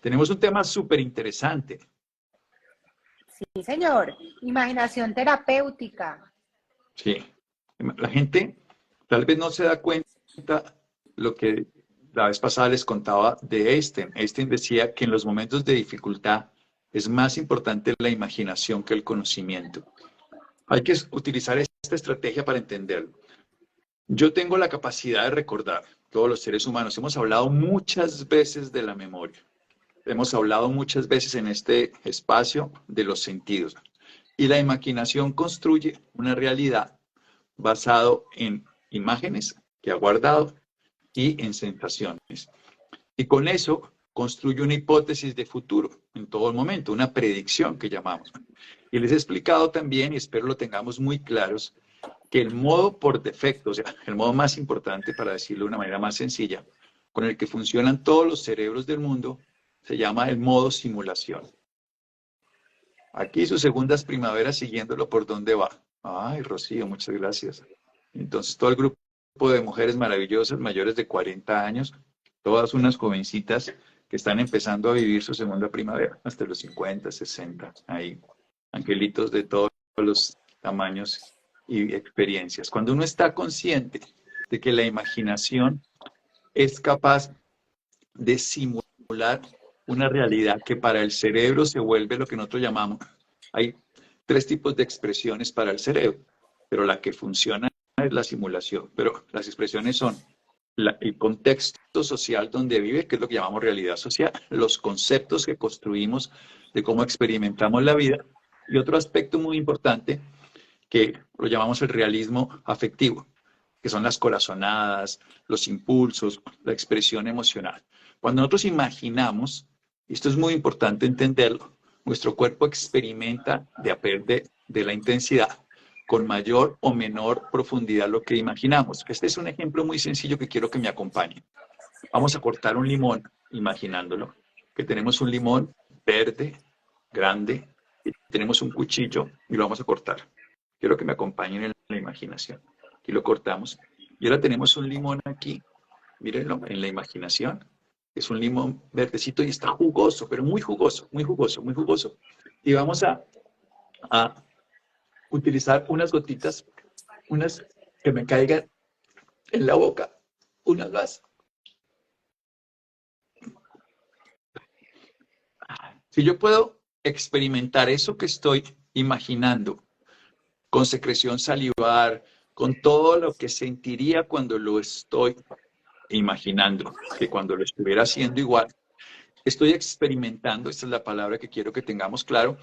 Tenemos un tema súper interesante. Sí, señor. Imaginación terapéutica. Sí. La gente tal vez no se da cuenta lo que la vez pasada les contaba de Einstein. Einstein decía que en los momentos de dificultad es más importante la imaginación que el conocimiento. Hay que utilizar esta estrategia para entenderlo. Yo tengo la capacidad de recordar, todos los seres humanos, hemos hablado muchas veces de la memoria. Hemos hablado muchas veces en este espacio de los sentidos. Y la imaginación construye una realidad basado en imágenes que ha guardado y en sensaciones. Y con eso construye una hipótesis de futuro en todo el momento, una predicción que llamamos. Y les he explicado también, y espero lo tengamos muy claros, que el modo por defecto, o sea, el modo más importante, para decirlo de una manera más sencilla, con el que funcionan todos los cerebros del mundo, se llama el modo simulación. Aquí sus segundas primaveras siguiéndolo por dónde va. Ay, Rocío, muchas gracias. Entonces, todo el grupo de mujeres maravillosas, mayores de 40 años, todas unas jovencitas que están empezando a vivir su segunda primavera, hasta los 50, 60, ahí, angelitos de todos los tamaños y experiencias. Cuando uno está consciente de que la imaginación es capaz de simular una realidad que para el cerebro se vuelve lo que nosotros llamamos, hay tres tipos de expresiones para el cerebro, pero la que funciona es la simulación, pero las expresiones son el contexto social donde vive, que es lo que llamamos realidad social, los conceptos que construimos de cómo experimentamos la vida, y otro aspecto muy importante que lo llamamos el realismo afectivo, que son las corazonadas, los impulsos, la expresión emocional. Cuando nosotros imaginamos, y esto es muy importante entenderlo, nuestro cuerpo experimenta de la intensidad con mayor o menor profundidad lo que imaginamos. Este es un ejemplo muy sencillo que quiero que me acompañen. Vamos a cortar un limón, imaginándolo, que tenemos un limón verde, grande, y tenemos un cuchillo y lo vamos a cortar. Quiero que me acompañen en la imaginación. Aquí lo cortamos. Y ahora tenemos un limón aquí, mírenlo, en la imaginación. Es un limón verdecito y está jugoso, pero muy jugoso, muy jugoso, muy jugoso. Y vamos a utilizar unas gotitas, unas que me caigan en la boca, unas más. Si yo puedo experimentar eso que estoy imaginando, con secreción salivar, con todo lo que sentiría cuando lo estoy imaginando, que cuando lo estuviera haciendo igual, estoy experimentando, esta es la palabra que quiero que tengamos claro,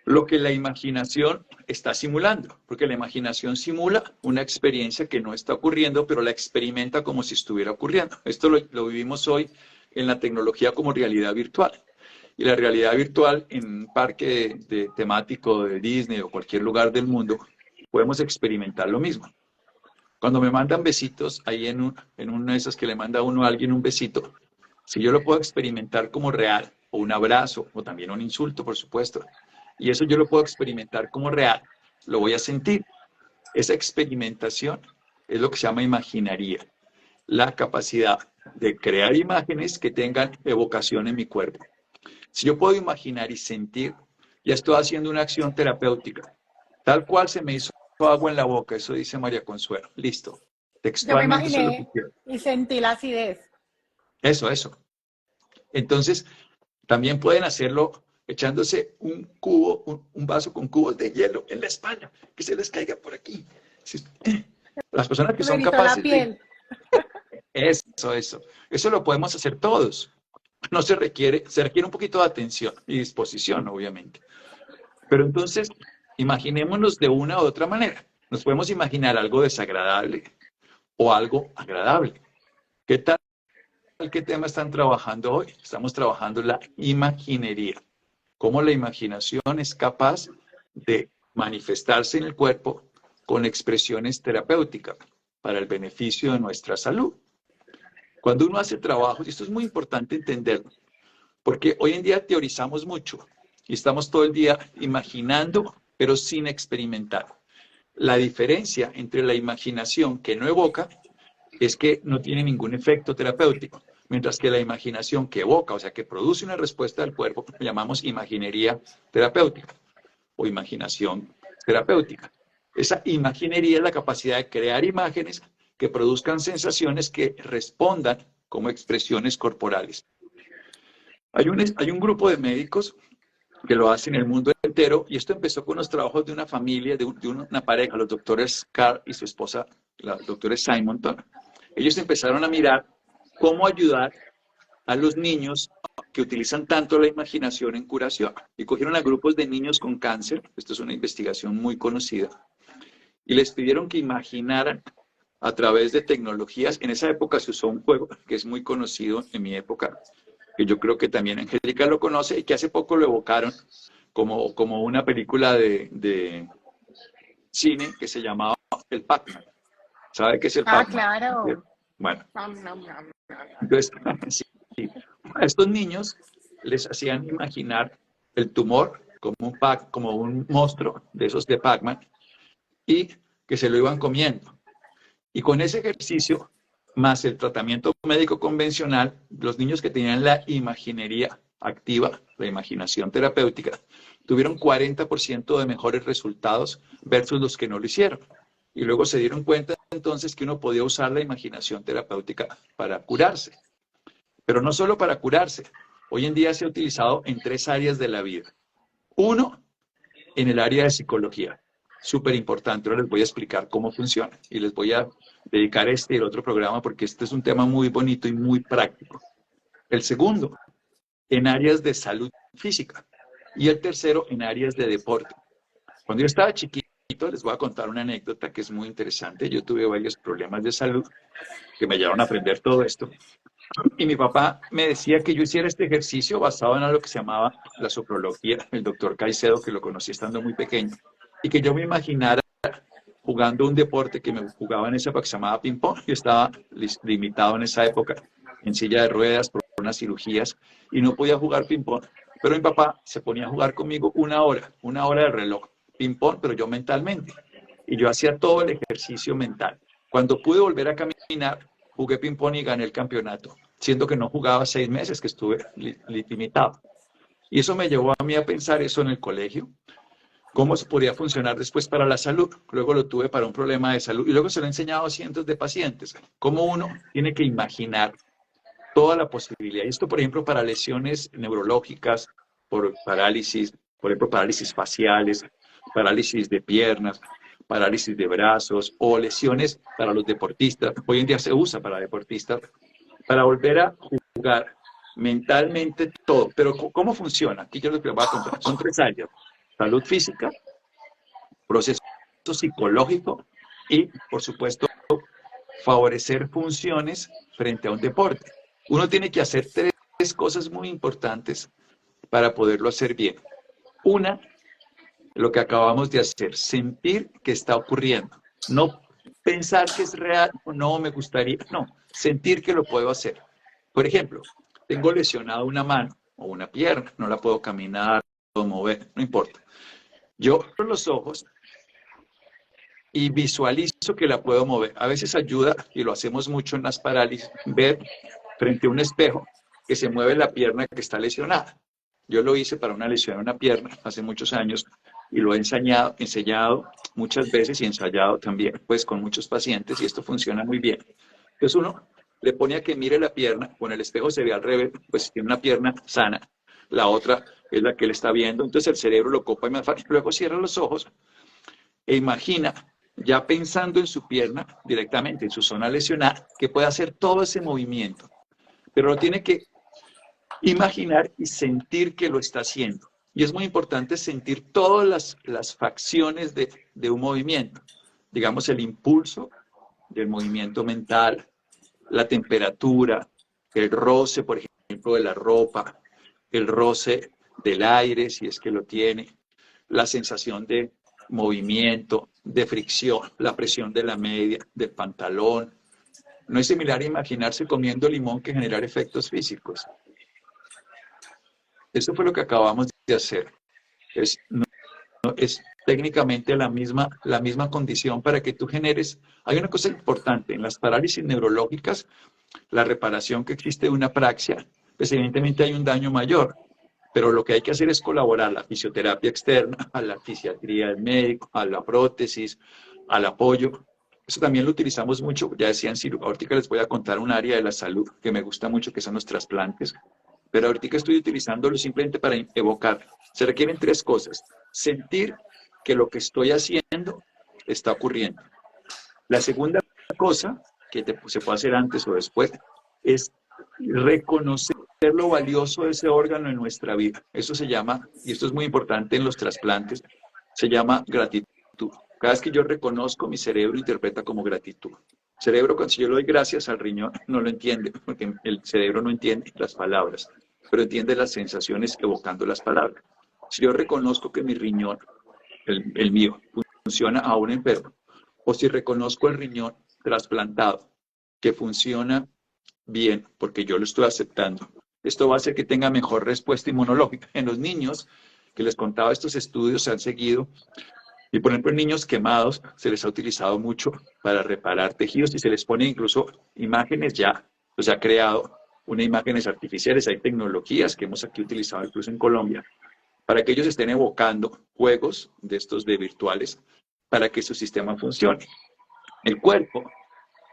lo que la imaginación está simulando, porque la imaginación simula una experiencia que no está ocurriendo, pero la experimenta como si estuviera ocurriendo. Esto lo vivimos hoy en la tecnología como realidad virtual. Y la realidad virtual en un parque temático de Disney o cualquier lugar del mundo, podemos experimentar lo mismo. Cuando me mandan besitos, ahí en una de esas que le manda uno a alguien un besito, si yo lo puedo experimentar como real, o un abrazo, o también un insulto, por supuesto, y eso yo lo puedo experimentar como real, lo voy a sentir. Esa experimentación es lo que se llama imaginaría, la capacidad de crear imágenes que tengan evocación en mi cuerpo. Si yo puedo imaginar y sentir, ya estoy haciendo una acción terapéutica. Tal cual se me hizo agua en la boca, eso dice María Consuelo. Listo. Yo me Textualmente eso es lo que imaginé quiero. y sentí la acidez. Eso. Entonces, también pueden hacerlo echándose un vaso con cubos de hielo en la espalda, que se les caiga por aquí. Las personas que Me son erizó la capaces de... piel. Eso lo podemos hacer todos. No se requiere un poquito de atención y disposición, obviamente. Pero entonces, imaginémonos de una u otra manera. Nos podemos imaginar algo desagradable o algo agradable. ¿Qué tal? ¿Qué tema están trabajando hoy? Estamos trabajando la imaginería. Cómo la imaginación es capaz de manifestarse en el cuerpo con expresiones terapéuticas para el beneficio de nuestra salud. Cuando uno hace trabajos, y esto es muy importante entenderlo, porque hoy en día teorizamos mucho y estamos todo el día imaginando, pero sin experimentar. La diferencia entre la imaginación que no evoca es que no tiene ningún efecto terapéutico, mientras que la imaginación que evoca, o sea, que produce una respuesta del cuerpo, la llamamos imaginería terapéutica o imaginación terapéutica. Esa imaginería es la capacidad de crear imágenes que produzcan sensaciones que respondan como expresiones corporales. Hay un grupo de médicos que lo hacen en el mundo entero, y esto empezó con los trabajos de una familia, de una pareja, los doctores Carr y su esposa, los doctores Simonton. Ellos empezaron a mirar cómo ayudar a los niños que utilizan tanto la imaginación en curación. Y cogieron a grupos de niños con cáncer, esto es una investigación muy conocida, y les pidieron que imaginaran a través de tecnologías. En esa época se usó un juego que es muy conocido en mi época, que yo creo que también Angélica lo conoce, y que hace poco lo evocaron como una película de cine que se llamaba el Pac-Man. ¿Sabe qué es el Ah, Pac-Man? claro. Bueno, entonces, sí, a estos niños les hacían imaginar el tumor como un monstruo de esos de Pac-Man, y que se lo iban comiendo. Y con ese ejercicio, más el tratamiento médico convencional, los niños que tenían la imaginería activa, la imaginación terapéutica, tuvieron 40% de mejores resultados versus los que no lo hicieron. Y luego se dieron cuenta entonces que uno podía usar la imaginación terapéutica para curarse. Pero no solo para curarse. Hoy en día se ha utilizado en 3 áreas de la vida. Uno, en el área de psicología. Súper importante. Ahora les voy a explicar cómo funciona. Y les voy a dedicar este y el otro programa, porque este es un tema muy bonito y muy práctico. El segundo, en áreas de salud física. Y el tercero, en áreas de deporte. Cuando yo estaba chiquito, les voy a contar una anécdota que es muy interesante. Yo tuve varios problemas de salud que me llevaron a aprender todo esto. Y mi papá me decía que yo hiciera este ejercicio basado en algo que se llamaba la soprología, el doctor Caicedo, que lo conocí estando muy pequeño, y que yo me imaginara jugando un deporte que me jugaba en esa época que se llamaba ping-pong. Yo estaba limitado en esa época en silla de ruedas por unas cirugías y no podía jugar ping-pong. Pero mi papá se ponía a jugar conmigo una hora de reloj, ping-pong, pero yo mentalmente. Y yo hacía todo el ejercicio mental. Cuando pude volver a caminar, jugué ping-pong y gané el campeonato, siendo que no jugaba 6 meses, que estuve limitado. Y eso me llevó a mí a pensar eso en el colegio, cómo se podría funcionar después para la salud. Luego lo tuve para un problema de salud y luego se lo he enseñado a cientos de pacientes, cómo uno tiene que imaginar toda la posibilidad. Y esto, por ejemplo, para lesiones neurológicas, por parálisis, por ejemplo, parálisis faciales, parálisis de piernas, parálisis de brazos o lesiones para los deportistas. Hoy en día se usa para deportistas, para volver a jugar mentalmente todo. Pero ¿cómo funciona? Aquí yo les voy a contar. Son 3 áreas: salud física, proceso psicológico y, por supuesto, favorecer funciones frente a un deporte. Uno tiene que hacer 3 cosas muy importantes para poderlo hacer bien. Una, lo que acabamos de hacer, sentir que está ocurriendo. No pensar que es real o no me gustaría, no, sentir que lo puedo hacer. Por ejemplo, tengo lesionado una mano o una pierna, no la puedo caminar, no puedo mover, no importa. Yo abro los ojos y visualizo que la puedo mover. A veces ayuda, y lo hacemos mucho en las parálisis, ver frente a un espejo que se mueve la pierna que está lesionada. Yo lo hice para una lesión en una pierna hace muchos años y lo he enseñado muchas veces y ensayado también pues con muchos pacientes, y esto funciona muy bien. Entonces uno le pone a que mire la pierna, con el espejo se ve al revés, pues tiene una pierna sana, la otra es la que él está viendo, entonces el cerebro lo copa y más fácil. Luego cierra los ojos e imagina, ya pensando en su pierna directamente, en su zona lesionada, que puede hacer todo ese movimiento, pero lo tiene que imaginar y sentir que lo está haciendo. Y es muy importante sentir todas las facciones de un movimiento. Digamos, el impulso del movimiento mental, la temperatura, el roce, por ejemplo, de la ropa, el roce del aire, si es que lo tiene, la sensación de movimiento, de fricción, la presión de la media, del pantalón. No es similar a imaginarse comiendo limón que generar efectos físicos. Eso fue lo que acabamos de hacer. Es técnicamente la misma condición para que tú generes. Hay una cosa importante, en las parálisis neurológicas, la reparación que existe de una apraxia, pues evidentemente hay un daño mayor, pero lo que hay que hacer es colaborar a la fisioterapia externa, a la fisiatría del médico, a la prótesis, al apoyo. Eso también lo utilizamos mucho, ya decían, ahorita les voy a contar un área de la salud que me gusta mucho, que son los trasplantes, pero ahorita estoy utilizándolo simplemente para evocar. Se requieren tres cosas: sentir que lo que estoy haciendo está ocurriendo. La segunda cosa, que se puede hacer antes o después, es reconocer lo valioso de ese órgano en nuestra vida. Eso se llama, y esto es muy importante en los trasplantes, se llama gratitud. Cada vez que yo reconozco, mi cerebro interpreta como gratitud. El cerebro, cuando yo le doy gracias al riñón, no lo entiende, porque el cerebro no entiende las palabras, pero entiende las sensaciones evocando las palabras. Si yo reconozco que mi riñón, el mío, funciona a un enfermo, o si reconozco el riñón trasplantado, que funciona bien, porque yo lo estoy aceptando, esto va a hacer que tenga mejor respuesta inmunológica. En los niños, que les contaba, estos estudios se han seguido, y por ejemplo en niños quemados se les ha utilizado mucho para reparar tejidos y se les pone incluso imágenes ya, o sea, ha creado unas imágenes artificiales, hay tecnologías que hemos aquí utilizado incluso en Colombia, para que ellos estén evocando juegos de estos de virtuales para que su sistema funcione. El cuerpo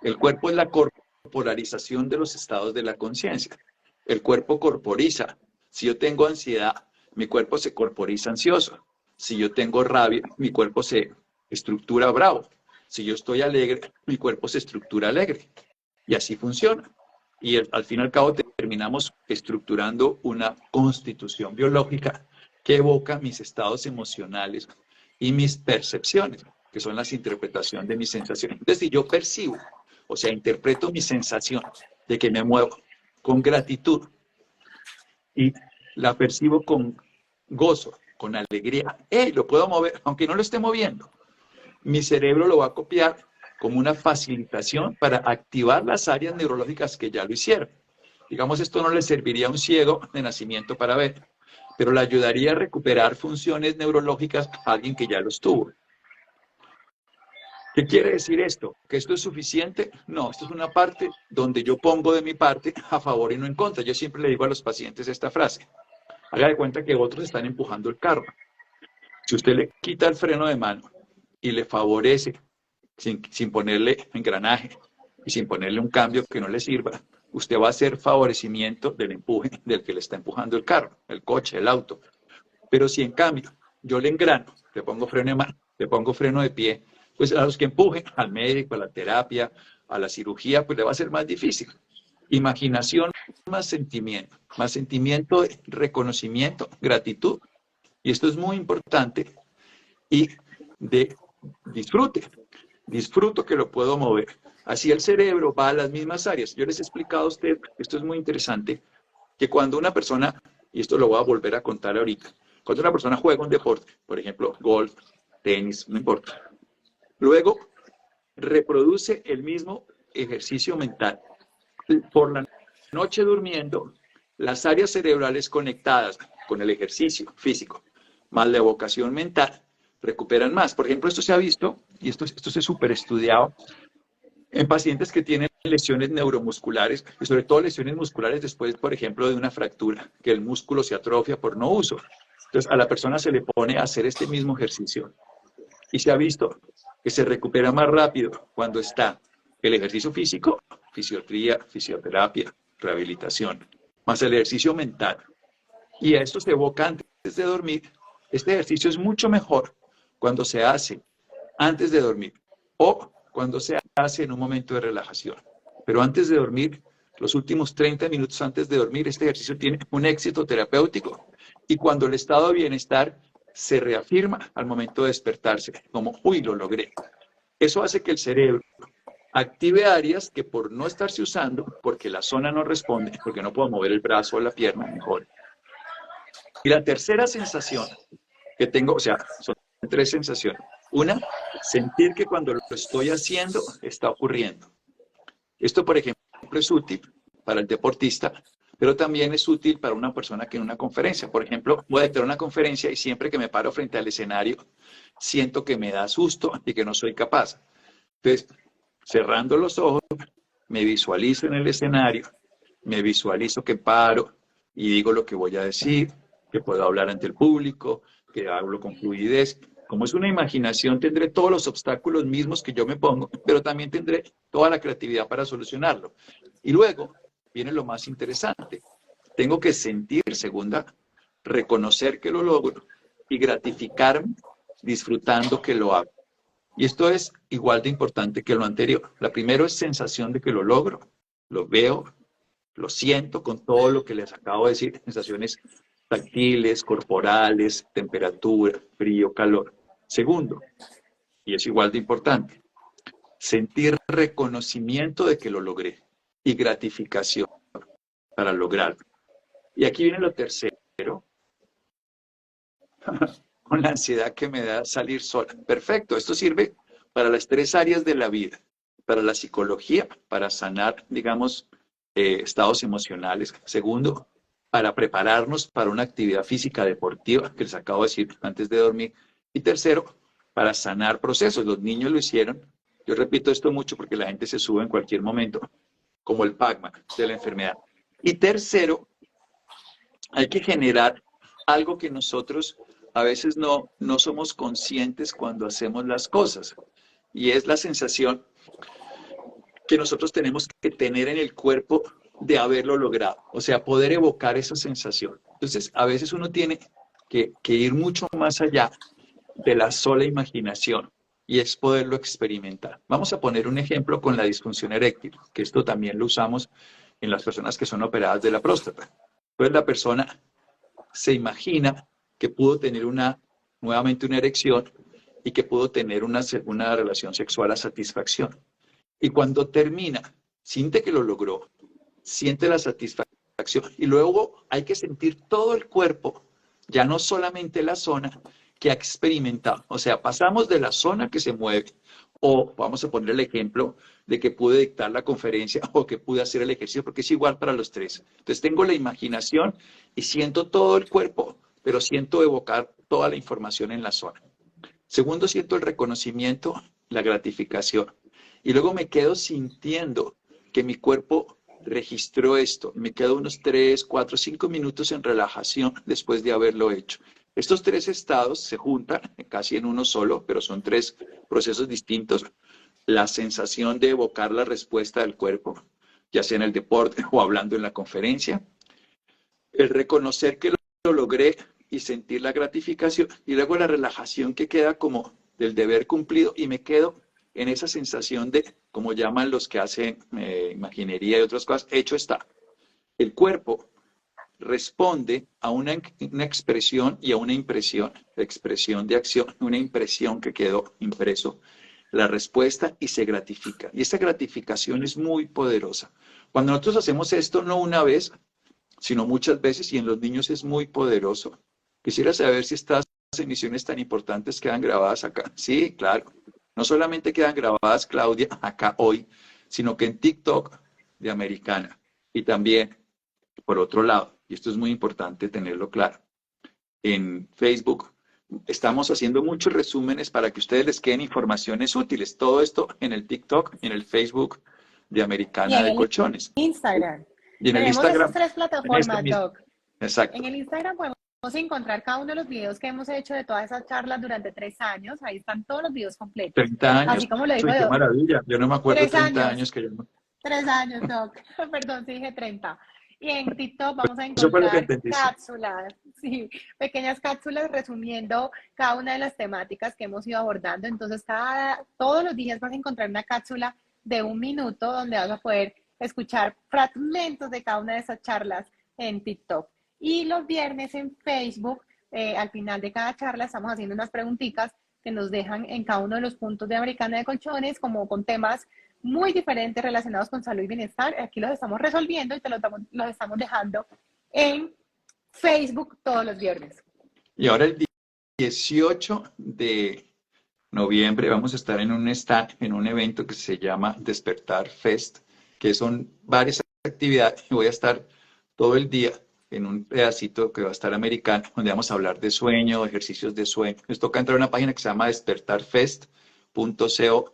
es la corporalización de los estados de la conciencia. El cuerpo corporiza. Si yo tengo ansiedad, mi cuerpo se corporiza ansioso. Si yo tengo rabia, mi cuerpo se estructura bravo. Si yo estoy alegre, mi cuerpo se estructura alegre. Y así funciona. Y al fin y al cabo terminamos estructurando una constitución biológica que evoca mis estados emocionales y mis percepciones, que son las interpretaciones de mis sensaciones. Entonces, si yo percibo, o sea, interpreto mi sensación de que me muevo con gratitud y la percibo con gozo, con alegría, lo puedo mover, aunque no lo esté moviendo. Mi cerebro lo va a copiar como una facilitación para activar las áreas neurológicas que ya lo hicieron. Digamos, esto no le serviría a un ciego de nacimiento para ver, pero le ayudaría a recuperar funciones neurológicas a alguien que ya los tuvo. ¿Qué quiere decir esto? ¿Que esto es suficiente? No, esto es una parte donde yo pongo de mi parte a favor y no en contra. Yo siempre le digo a los pacientes esta frase: haga de cuenta que otros están empujando el carro. Si usted le quita el freno de mano y le favorece sin ponerle engranaje y sin ponerle un cambio que no le sirva, usted va a hacer favorecimiento del empuje del que le está empujando el carro, el coche, el auto. Pero si en cambio yo le engrano, le pongo freno de mano, le pongo freno de pie, pues a los que empujen, al médico, a la terapia, a la cirugía, pues le va a ser más difícil. Imaginación más sentimiento de reconocimiento, gratitud. Y esto es muy importante. Y de disfrute. Disfruto que lo puedo mover. Así el cerebro va a las mismas áreas. Yo les he explicado a usted, esto es muy interesante, que cuando una persona, y esto lo voy a volver a contar ahorita, cuando una persona juega un deporte, por ejemplo, golf, tenis, no importa, luego reproduce el mismo ejercicio mental. Por la noche durmiendo, las áreas cerebrales conectadas con el ejercicio físico, más la evocación mental, recuperan más. Por ejemplo, esto se ha visto, y esto se ha súper estudiado, en pacientes que tienen lesiones neuromusculares, y sobre todo lesiones musculares después, por ejemplo, de una fractura, que el músculo se atrofia por no uso. Entonces, a la persona se le pone a hacer este mismo ejercicio. Y se ha visto que se recupera más rápido cuando está el ejercicio físico, fisioterapia, rehabilitación, más el ejercicio mental. Y a esto se evoca antes de dormir. Este ejercicio es mucho mejor cuando se hace antes de dormir o cuando se hace en un momento de relajación. Pero antes de dormir, los últimos 30 minutos antes de dormir, este ejercicio tiene un éxito terapéutico. Y cuando el estado de bienestar se reafirma al momento de despertarse, como, uy, lo logré. Eso hace que el cerebro active áreas que por no estarse usando, porque la zona no responde, porque no puedo mover el brazo o la pierna, mejor. Y la tercera sensación que tengo, o sea, son tres sensaciones. Una, sentir que cuando lo estoy haciendo está ocurriendo. Esto, por ejemplo, es útil para el deportista, pero también es útil para una persona que en una conferencia. Por ejemplo, voy a dictar una conferencia y siempre que me paro frente al escenario, siento que me da susto y que no soy capaz. Entonces, cerrando los ojos, me visualizo en el escenario, me visualizo que paro y digo lo que voy a decir, que puedo hablar ante el público, que hablo con fluidez. Como es una imaginación, tendré todos los obstáculos mismos que yo me pongo, pero también tendré toda la creatividad para solucionarlo. Y luego viene lo más interesante. Tengo que sentir, segunda, reconocer que lo logro y gratificarme disfrutando que lo hago. Y esto es igual de importante que lo anterior. La primera es sensación de que lo logro, lo veo, lo siento con todo lo que les acabo de decir, sensaciones táctiles, corporales, temperatura, frío, calor. Segundo, y es igual de importante, sentir reconocimiento de que lo logré y gratificación para lograrlo. Y aquí viene lo tercero, con la ansiedad que me da salir sola. Perfecto, esto sirve para las tres áreas de la vida, para la psicología, para sanar, digamos, estados emocionales. Segundo, para prepararnos para una actividad física deportiva, que les acabo de decir antes de dormir. Y tercero, para sanar procesos. Los niños lo hicieron. Yo repito esto mucho porque la gente se sube en cualquier momento, como el Pac-Man de la enfermedad. Y tercero, hay que generar algo que nosotros a veces no somos conscientes cuando hacemos las cosas. Y es la sensación que nosotros tenemos que tener en el cuerpo de haberlo logrado. O sea, poder evocar esa sensación. Entonces, a veces uno tiene que ir mucho más allá de la sola imaginación y es poderlo experimentar. Vamos a poner un ejemplo con la disfunción eréctil, que esto también lo usamos en las personas que son operadas de la próstata. Pues la persona se imagina que pudo tener nuevamente una erección y que pudo tener una relación sexual a satisfacción. Y cuando termina, siente que lo logró, siente la satisfacción y luego hay que sentir todo el cuerpo, ya no solamente la zona que ha experimentado. O sea, pasamos de la zona que se mueve o vamos a poner el ejemplo de que pude dictar la conferencia o que pude hacer el ejercicio, porque es igual para los tres. Entonces tengo la imaginación y siento todo el cuerpo, pero siento evocar toda la información en la zona. Segundo, siento el reconocimiento, la gratificación. Y luego me quedo sintiendo que mi cuerpo registró esto. Me quedo unos 3, 4, 5 minutos en relajación después de haberlo hecho. Estos tres estados se juntan casi en uno solo, pero son tres procesos distintos. La sensación de evocar la respuesta del cuerpo, ya sea en el deporte o hablando en la conferencia. El reconocer que lo logré y sentir la gratificación. Y luego la relajación que queda como del deber cumplido y me quedo en esa sensación de, como llaman los que hacen imaginería y otras cosas, hecho está. El cuerpo responde a una expresión y a una impresión, expresión de acción, una impresión que quedó impreso, la respuesta y se gratifica. Y esta gratificación es muy poderosa. Cuando nosotros hacemos esto, no una vez, sino muchas veces, y en los niños es muy poderoso. Quisiera saber si estas emisiones tan importantes quedan grabadas acá. Sí, claro. No solamente quedan grabadas, Claudia, acá hoy, sino que en TikTok de Americana. Y también, por otro lado, y esto es muy importante tenerlo claro, en Facebook estamos haciendo muchos resúmenes para que ustedes les queden informaciones útiles. Todo esto en el TikTok, en el Facebook de Y Americana en de el Colchones. Instagram. Y en el Tenemos esas Instagram, tres en este plataformas, mismo. Doc. En Exacto. el Instagram podemos encontrar cada uno de los videos que hemos hecho de todas esas charlas durante 3 años. Ahí están todos los videos completos. 30 Así añs. como lo dijo Uy, qué Doc. maravilla. Yo no me acuerdo Tres 30 años. años que yo no. 3 años, Doc. Perdón, sí dije 30. Y en TikTok vamos a Eso fue lo que encontrar entendí, sí. cápsulas, sí, pequeñas cápsulas resumiendo cada una de las temáticas que hemos ido abordando. Entonces, todos los días vas a encontrar una cápsula de 1 minuto donde vas a poder escuchar fragmentos de cada una de esas charlas en TikTok. Y los viernes en Facebook, al final de cada charla, estamos haciendo unas preguntitas que nos dejan en cada uno de los puntos de Americana de Colchones, como con temas muy diferentes relacionados con salud y bienestar. Aquí los estamos resolviendo y los estamos dejando en Facebook todos los viernes. Y ahora el 18 de noviembre vamos a estar en un stand, en un evento que se llama Despertar Fest, que son varias actividades. Voy a estar todo el día en un pedacito que va a estar americano, donde vamos a hablar de sueño, ejercicios de sueño. Nos toca entrar a una página que se llama despertarfest.co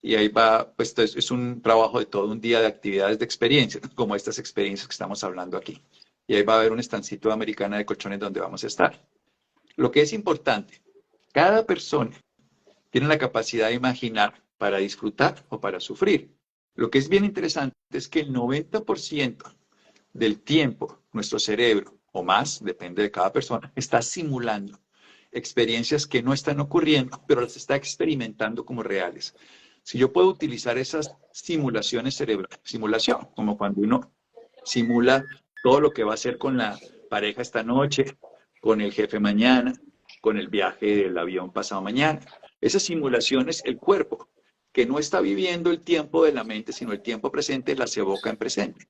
y ahí va, pues es un trabajo de todo un día de actividades de experiencias, como estas experiencias que estamos hablando aquí. Y ahí va a haber un estancito americana de colchones donde vamos a estar. Lo que es importante, cada persona tiene la capacidad de imaginar para disfrutar o para sufrir. Lo que es bien interesante es que el 90% del tiempo, nuestro cerebro, o más, depende de cada persona, está simulando experiencias que no están ocurriendo, pero las está experimentando como reales. Si yo puedo utilizar esas simulaciones cerebrales, simulación, como cuando uno simula todo lo que va a hacer con la pareja esta noche, con el jefe mañana, con el viaje del avión pasado mañana. Esas simulaciones, el cuerpo, que no está viviendo el tiempo de la mente, sino el tiempo presente, las evoca en presente.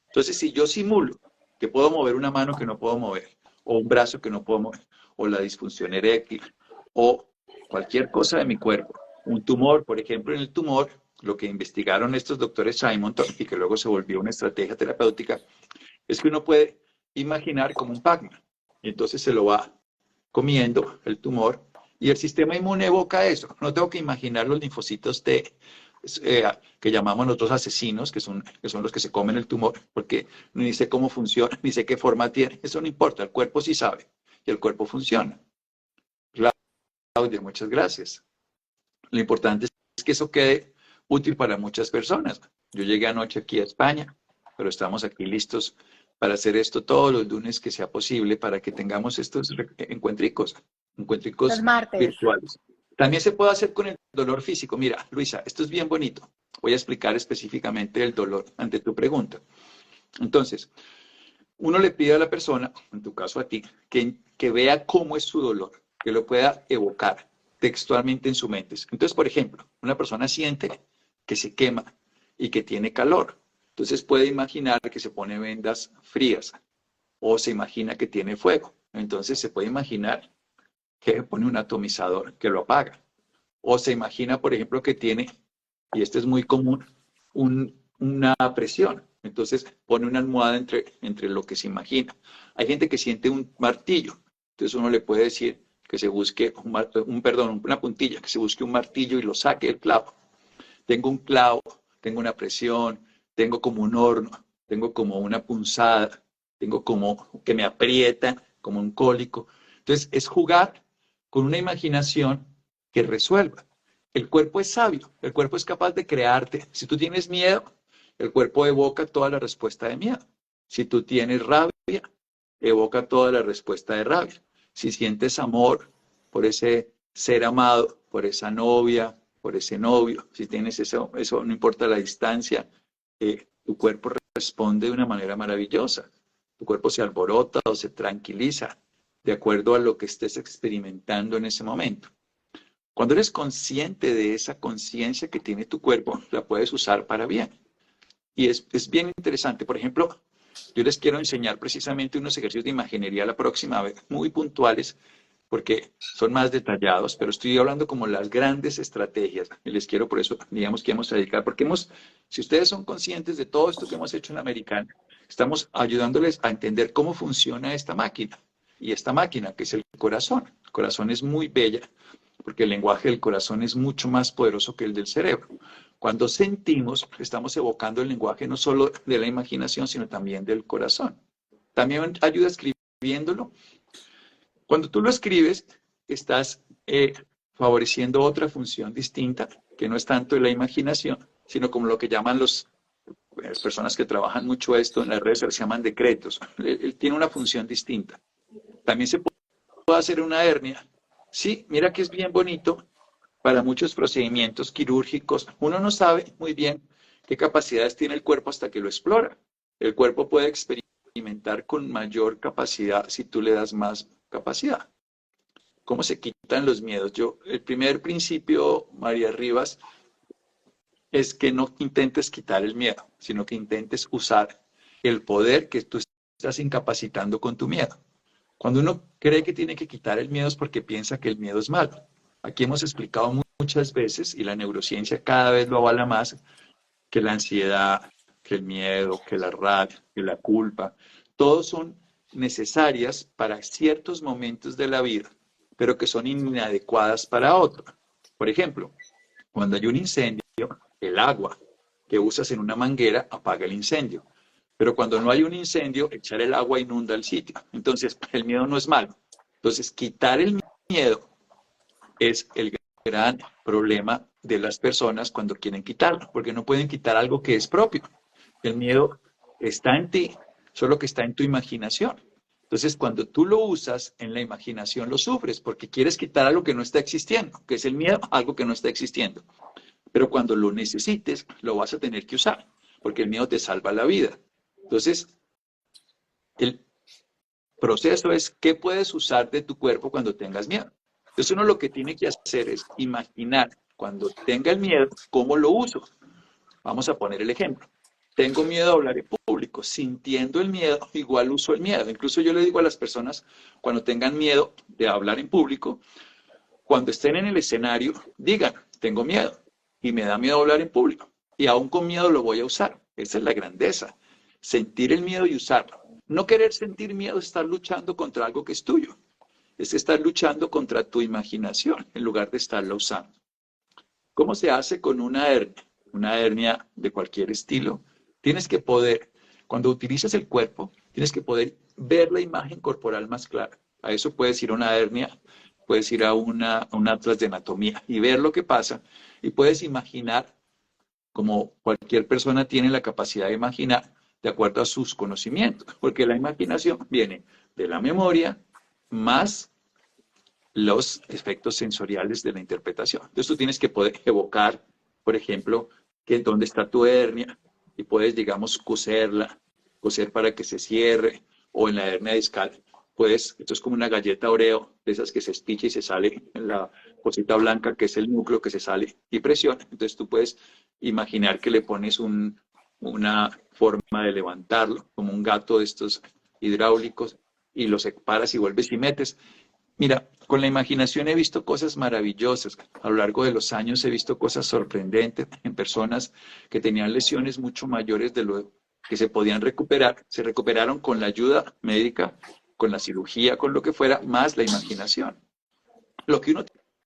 Entonces, si yo simulo que puedo mover una mano que no puedo mover, o un brazo que no puedo mover, o la disfunción eréctil, o cualquier cosa de mi cuerpo, un tumor, por ejemplo, en el tumor, lo que investigaron estos doctores Simonton y que luego se volvió una estrategia terapéutica, es que uno puede imaginar como un Pac-Man. Y entonces se lo va comiendo el tumor y el sistema inmune evoca eso. No tengo que imaginar los linfocitos T, que llamamos nosotros asesinos, que son los que se comen el tumor, porque ni sé cómo funciona, ni sé qué forma tiene. Eso no importa, el cuerpo sí sabe y el cuerpo funciona. Claudia, muchas gracias. Lo importante es que eso quede útil para muchas personas. Yo llegué anoche aquí a España, pero estamos aquí listos para hacer esto todos los lunes que sea posible para que tengamos estos encuentricos Los martes. virtuales. También se puede hacer con el dolor físico. Mira, Luisa, esto es bien bonito. Voy a explicar específicamente el dolor ante tu pregunta. Entonces, uno le pide a la persona, en tu caso a ti, que vea cómo es su dolor, que lo pueda evocar textualmente en su mente. Entonces, por ejemplo, una persona siente que se quema y que tiene calor. Entonces puede imaginar que se pone vendas frías o se imagina que tiene fuego. Entonces se puede imaginar que pone un atomizador que lo apaga. O se imagina, por ejemplo, que tiene, y esto es muy común, una presión. Entonces pone una almohada entre lo que se imagina. Hay gente que siente un martillo. Entonces uno le puede decir que se busque una puntilla, que se busque un martillo y lo saque el clavo. Tengo un clavo, tengo una presión, tengo como un horno, tengo como una punzada, tengo como que me aprieta, como un cólico. Entonces es jugar con una imaginación que resuelva. El cuerpo es sabio, el cuerpo es capaz de crearte. Si tú tienes miedo, el cuerpo evoca toda la respuesta de miedo. Si tú tienes rabia, evoca toda la respuesta de rabia. Si sientes amor por ese ser amado, por esa novia, por ese novio, si tienes eso no importa la distancia, tu cuerpo responde de una manera maravillosa. Tu cuerpo se alborota o se tranquiliza de acuerdo a lo que estés experimentando en ese momento. Cuando eres consciente de esa conciencia que tiene tu cuerpo, la puedes usar para bien. Y es bien interesante. Por ejemplo, yo les quiero enseñar precisamente unos ejercicios de imaginería la próxima vez, muy puntuales, porque son más detallados, pero estoy hablando como las grandes estrategias. Y les quiero por eso, digamos que vamos a dedicar, porque si ustedes son conscientes de todo esto que hemos hecho en la Americana, estamos ayudándoles a entender cómo funciona esta máquina. Y esta máquina, que es el corazón. El corazón es muy bella, porque el lenguaje del corazón es mucho más poderoso que el del cerebro. Cuando sentimos, estamos evocando el lenguaje no solo de la imaginación, sino también del corazón. También ayuda escribiéndolo. Cuando tú lo escribes, estás favoreciendo otra función distinta, que no es tanto la imaginación, sino como lo que llaman las personas que trabajan mucho esto en las redes, se llaman decretos. Él tiene una función distinta. También se puede hacer una hernia. Sí, mira que es bien bonito para muchos procedimientos quirúrgicos. Uno no sabe muy bien qué capacidades tiene el cuerpo hasta que lo explora. El cuerpo puede experimentar con mayor capacidad si tú le das más capacidad. ¿Cómo se quitan los miedos? El primer principio, María Rivas, es que no intentes quitar el miedo, sino que intentes usar el poder que tú estás incapacitando con tu miedo. Cuando uno cree que tiene que quitar el miedo es porque piensa que el miedo es malo. Aquí hemos explicado muchas veces, y la neurociencia cada vez lo avala más, que la ansiedad, que el miedo, que la rabia, que la culpa, Todos son necesarias para ciertos momentos de la vida, pero que son inadecuadas para otros. Por ejemplo, cuando hay un incendio, el agua que usas en una manguera apaga el incendio. Pero cuando no hay un incendio, echar el agua inunda el sitio. Entonces, el miedo no es malo. Entonces, quitar el miedo es el gran problema de las personas cuando quieren quitarlo, porque no pueden quitar algo que es propio. El miedo está en ti, solo que está en tu imaginación. Entonces, cuando tú lo usas en la imaginación, lo sufres, porque quieres quitar algo que no está existiendo, que es el miedo, algo que no está existiendo. Pero cuando lo necesites, lo vas a tener que usar, porque el miedo te salva la vida. Entonces, el proceso es qué puedes usar de tu cuerpo cuando tengas miedo. Entonces, uno lo que tiene que hacer es imaginar cuando tenga el miedo, cómo lo uso. Vamos a poner el ejemplo. Tengo miedo a hablar en público. Sintiendo el miedo, igual uso el miedo. Incluso yo le digo a las personas, cuando tengan miedo de hablar en público, cuando estén en el escenario, digan, tengo miedo y me da miedo hablar en público. Y aún con miedo lo voy a usar. Esa es la grandeza. Sentir el miedo y usarlo. No querer sentir miedo es estar luchando contra algo que es tuyo. Es estar luchando contra tu imaginación en lugar de estarla usando. ¿Cómo se hace con una hernia? Una hernia de cualquier estilo. Tienes que poder, cuando utilizas el cuerpo, tienes que poder ver la imagen corporal más clara. A eso puedes ir a una hernia, puedes ir a un atlas de anatomía y ver lo que pasa. Y puedes imaginar, como cualquier persona tiene la capacidad de imaginar, de acuerdo a sus conocimientos. Porque la imaginación viene de la memoria más los efectos sensoriales de la interpretación. Entonces tú tienes que poder evocar, por ejemplo, que dónde está tu hernia y puedes, digamos, coser para que se cierre, o en la hernia discal, pues esto es como una galleta Oreo, de esas que se espicha y se sale en la cosita blanca, que es el núcleo que se sale y presiona. Entonces tú puedes imaginar que le pones una forma de levantarlo, como un gato de estos hidráulicos, y lo separas y vuelves y metes. Mira, con la imaginación he visto cosas maravillosas. A lo largo de los años he visto cosas sorprendentes en personas que tenían lesiones mucho mayores de lo que se podían recuperar. Se recuperaron con la ayuda médica, con la cirugía, con lo que fuera, más la imaginación. Lo que uno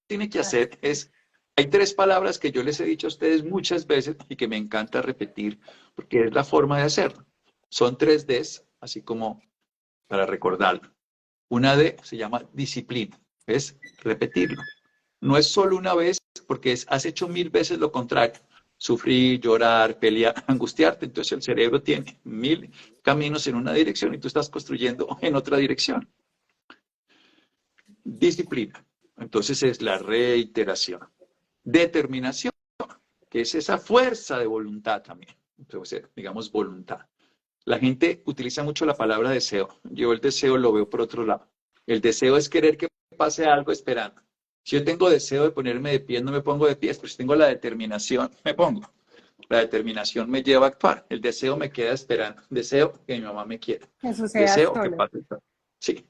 tiene que hacer es, hay tres palabras que yo les he dicho a ustedes muchas veces y que me encanta repetir porque es la forma de hacerlo. Son tres Ds, así como para recordarlo. Una D se llama disciplina, es repetirlo. No es solo una vez, porque has hecho 1000 veces lo contrario. Sufrir, llorar, pelear, angustiarte. Entonces el cerebro tiene 1000 caminos en una dirección y tú estás construyendo en otra dirección. Disciplina. Entonces es la reiteración. Determinación, que es esa fuerza de voluntad también. Entonces, digamos, voluntad. La gente utiliza mucho la palabra deseo. Yo el deseo lo veo por otro lado. El deseo es querer que pase algo esperando. Si yo tengo deseo de ponerme de pie, no me pongo de pie, pero si tengo la determinación, me pongo. La determinación me lleva a actuar. El deseo me queda esperando. Deseo que mi mamá me quiera. Que suceda Deseo que solo. pase. Sí.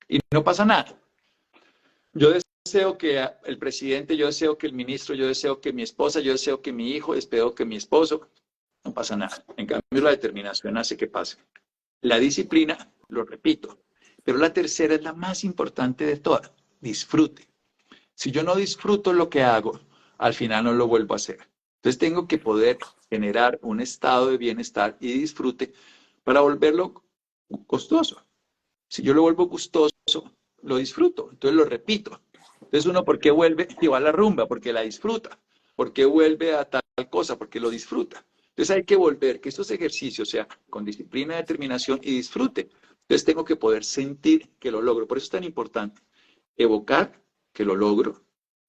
Y no pasa nada. Yo deseo que el presidente, yo deseo que el ministro, yo deseo que mi esposa, yo deseo que mi hijo, deseo que mi esposo. No pasa nada. En cambio, la determinación hace que pase. La disciplina, lo repito, pero la tercera es la más importante de todas, disfrute. Si yo no disfruto lo que hago, al final no lo vuelvo a hacer. Entonces tengo que poder generar un estado de bienestar y disfrute para volverlo costoso. Si yo lo vuelvo gustoso, lo disfruto, entonces lo repito. Entonces uno, ¿por qué vuelve y va a la rumba? Porque la disfruta. ¿Por qué vuelve a tal cosa? Porque lo disfruta. Entonces hay que volver, que estos ejercicios sean con disciplina, determinación y disfrute. Entonces tengo que poder sentir que lo logro. Por eso es tan importante evocar que lo logro,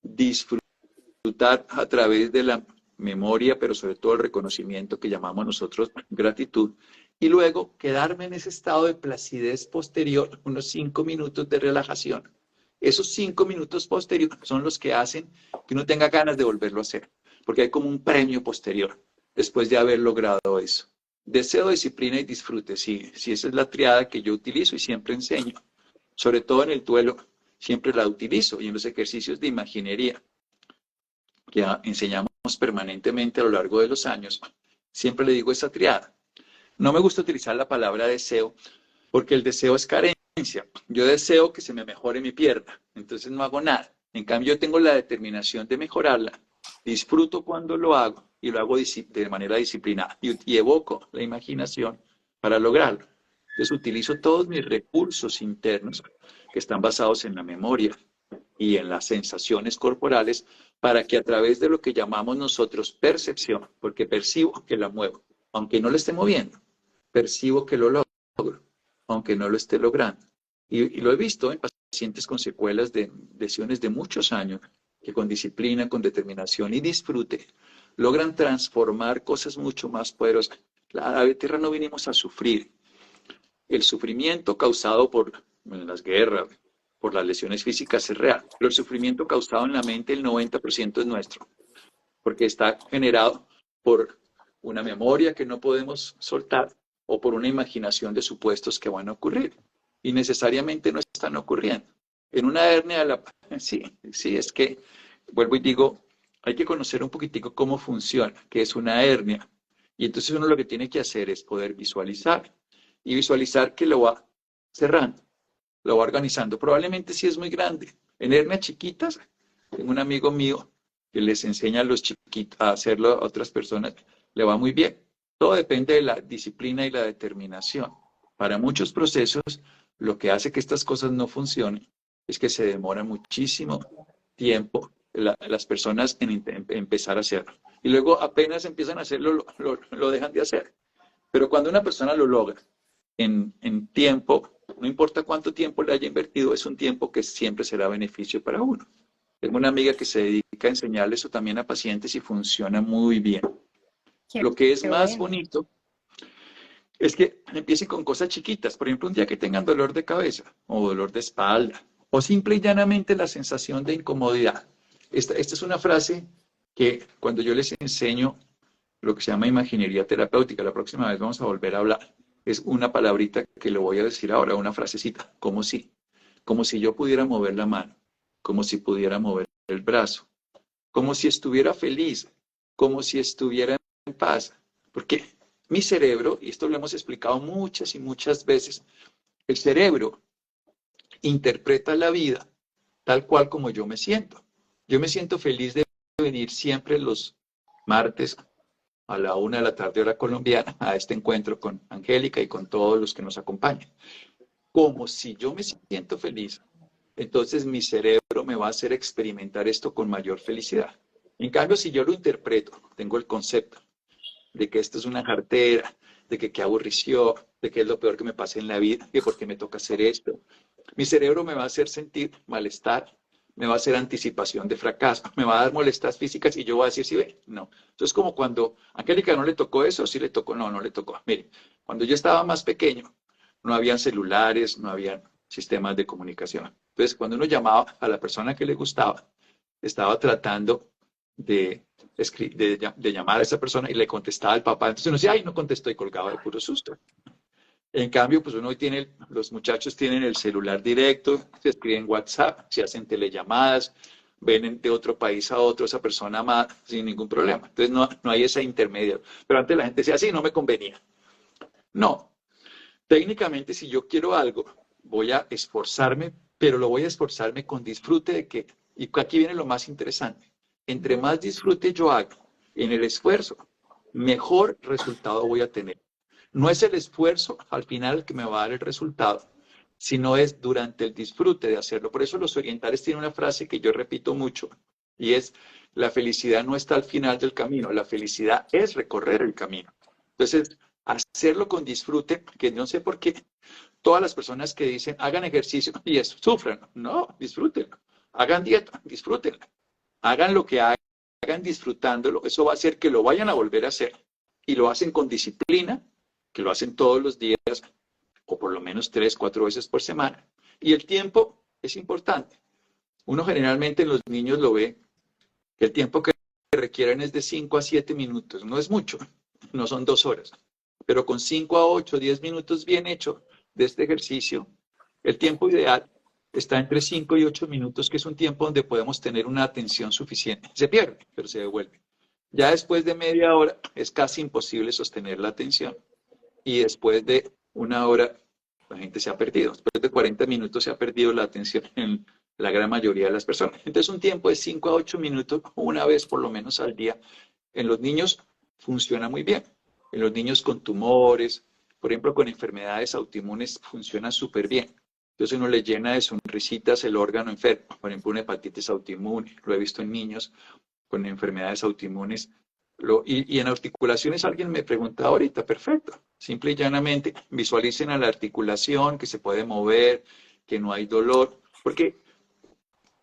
disfrutar a través de la memoria, pero sobre todo el reconocimiento que llamamos nosotros gratitud, y luego quedarme en ese estado de placidez posterior, unos 5 minutos de relajación. Esos 5 minutos posteriores son los que hacen que uno tenga ganas de volverlo a hacer, porque hay como un premio posterior después de haber logrado eso. Deseo, disciplina y disfrute, sí, esa es la triada que yo utilizo y siempre enseño, sobre todo en el duelo, siempre la utilizo, y en los ejercicios de imaginería que enseñamos permanentemente a lo largo de los años, siempre le digo esa triada. No me gusta utilizar la palabra deseo porque el deseo es carencia. Yo deseo que se me mejore mi pierna, entonces no hago nada. En cambio, yo tengo la determinación de mejorarla, disfruto cuando lo hago y lo hago de manera disciplinada y evoco la imaginación para lograrlo. Entonces utilizo todos mis recursos internos que están basados en la memoria y en las sensaciones corporales para que a través de lo que llamamos nosotros percepción, porque percibo que la muevo, aunque no la esté moviendo, percibo que lo logro, aunque no lo esté logrando. Y lo he visto en pacientes con secuelas de lesiones de muchos años, que con disciplina, con determinación y disfrute, logran transformar cosas mucho más poderosas. La tierra no vinimos a sufrir. El sufrimiento causado por las guerras, por las lesiones físicas es real. Pero el sufrimiento causado en la mente, el 90% es nuestro, porque está generado por una memoria que no podemos soltar o por una imaginación de supuestos que van a ocurrir y necesariamente no están ocurriendo. En una hernia, sí, es que, vuelvo y digo, hay que conocer un poquitico cómo funciona, qué es una hernia. Y entonces uno lo que tiene que hacer es poder visualizar y visualizar que lo va cerrando, lo va organizando. Probablemente sí es muy grande. En hernias chiquitas, tengo un amigo mío que les enseña a los chiquitos a hacerlo a otras personas, le va muy bien. Todo depende de la disciplina y la determinación. Para muchos procesos, lo que hace que estas cosas no funcionen es que se demora muchísimo tiempo las personas en empezar a hacerlo. Y luego apenas empiezan a hacerlo, lo dejan de hacer. Pero cuando una persona lo logra en tiempo, no importa cuánto tiempo le haya invertido, es un tiempo que siempre será beneficio para uno. Tengo una amiga que se dedica a enseñarle eso también a pacientes y funciona muy bien. Qué, Lo que es qué más bueno. bonito es que empiecen con cosas chiquitas. Por ejemplo, un día que tengan dolor de cabeza o dolor de espalda o simple y llanamente la sensación de incomodidad. Esta es una frase que cuando yo les enseño lo que se llama imaginería terapéutica, la próxima vez vamos a volver a hablar. Es una palabrita que le voy a decir ahora, una frasecita, como si yo pudiera mover la mano, como si pudiera mover el brazo, como si estuviera feliz, como si estuviera en paz. Porque mi cerebro, y esto lo hemos explicado muchas y muchas veces, el cerebro interpreta la vida tal cual como yo me siento. Yo me siento feliz de venir siempre los martes a la 1 de la tarde hora colombiana a este encuentro con Angélica y con todos los que nos acompañan. Como si yo me siento feliz, entonces mi cerebro me va a hacer experimentar esto con mayor felicidad. En cambio, si yo lo interpreto, tengo el concepto de que esto es una jartera, de que qué aburrición, de que es lo peor que me pasa en la vida, que por qué me toca hacer esto. Mi cerebro me va a hacer sentir malestar, me va a hacer anticipación de fracaso, me va a dar molestias físicas y yo voy a decir, sí, ve, no. Entonces, como cuando a Angélica no le tocó eso, sí le tocó, no, no le tocó. Mire, cuando yo estaba más pequeño, no habían celulares, no habían sistemas de comunicación. Entonces, cuando uno llamaba a la persona que le gustaba, estaba tratando de, de llamar a esa persona y le contestaba al papá. Entonces uno decía, ay, no contestó y colgaba de puro susto. En cambio, pues uno tiene, los muchachos tienen el celular directo, se escriben WhatsApp, se hacen telellamadas, ven de otro país a otro esa persona amada sin ningún problema. Entonces no hay esa intermedia. Pero antes la gente decía, sí, no me convenía. No, técnicamente si yo quiero algo, voy a esforzarme, pero lo voy a esforzarme con disfrute de que, y aquí viene lo más interesante, entre más disfrute yo hago en el esfuerzo, mejor resultado voy a tener. No es el esfuerzo al final el que me va a dar el resultado, sino es durante el disfrute de hacerlo. Por eso los orientales tienen una frase que yo repito mucho y es, la felicidad no está al final del camino, la felicidad es recorrer el camino. Entonces, hacerlo con disfrute, que no sé por qué todas las personas que dicen hagan ejercicio y eso, sufran, no, disfrútenlo, hagan dieta, disfrútenlo, hagan lo que hagan disfrutándolo, eso va a hacer que lo vayan a volver a hacer y lo hacen con disciplina, que lo hacen todos los días o por lo menos 3, 4 veces por semana. Y el tiempo es importante. Uno generalmente en los niños lo ve, que el tiempo que requieren es de 5 a 7 minutos, no es mucho, no son 2 horas, pero con 5 a 8, 10 minutos bien hecho de este ejercicio, el tiempo ideal está entre 5 y 8 minutos, que es un tiempo donde podemos tener una atención suficiente. Se pierde, pero se devuelve. Ya después de media hora es casi imposible sostener la atención y después de 1 hora La gente se ha perdido. Después de 40 minutos se ha perdido la atención en la gran mayoría de las personas. Entonces, un tiempo de 5 a 8 minutos, una vez por lo menos al día, en los niños funciona muy bien. En los niños con tumores, por ejemplo, con enfermedades autoinmunes, funciona súper bien. Entonces uno le llena de sonrisitas el órgano enfermo. Por ejemplo, una hepatitis autoinmune. Lo he visto en niños con enfermedades autoinmunes. Y en articulaciones alguien me preguntaba ahorita, perfecto. Simple y llanamente visualicen a la articulación, que se puede mover, que no hay dolor. Porque